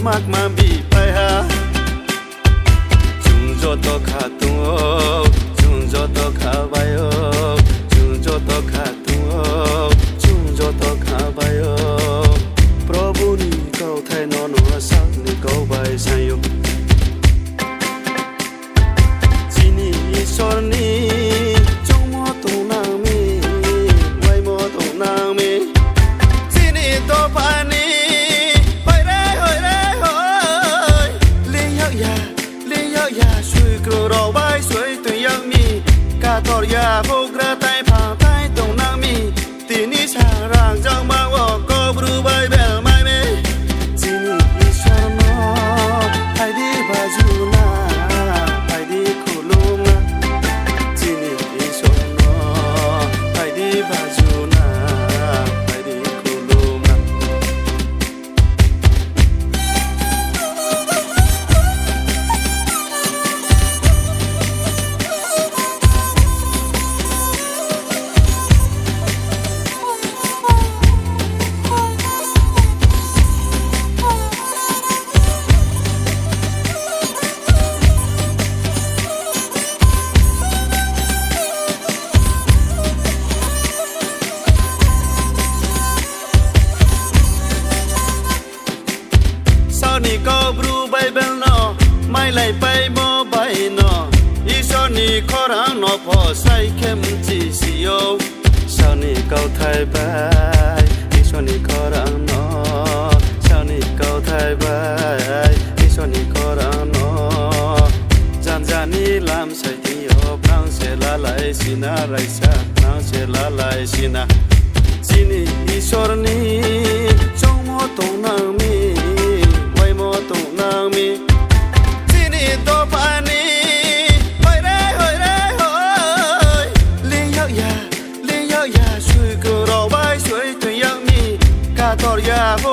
มากมาบีไปหาจุงจดต่อขาตัวจุงจดต่อขาใบจุงจดต่อขาตัวจุงจดต่อขาใบเพราะบุญเขาไทยนอนหัวสักนี่เขาใบสัยจีนี่สอนนี่จงมอตรงนางมีไว้มอตรงนางมีจีนี่ตัวปานีไปได้เฮ้ยได้เฮ้ยเลี้ยงยาเลี้ยงยาช่วยกลัวเราใบสวยตัวยังมีกาตอดยาพวกกระต่ายผ่าใต้ตรงนางมีตีนี้ชาร่างจังบางว่าก็บรูใบเบลไม่เมจีนี่สอนนอไอ้ดีบาจูนาไอ้ดีคุลุมนะจีนี่สอนนอไอ้ดีบาจูนาไอ้ดีคุลุมนะนี่ก็บรูใบเบลนอไม่ไหลไปโมใบนออีสอนนี่ขอรังนอพอใส่เข้มจีซีโอเช้านี่ก็ไทยไปอีสอนนี่ขอรังนอเช้านี่ก็ไทยไปอีสอนนี่ขอรังนอจานจานี่ลำใส่ที่โอพลังเสลาไหลสินาไรซาพลังเสลาไหลสินาจีนี่อีสอนนี่จงมอตรงนางมีตรงนางมีที่นี่ตัวปานีเฮ้ยได้เฮ้ยได้เฮ้ยเลี้ยงยาช่วยกูเราใบช่วยตัวยังมีกาตอดยาพว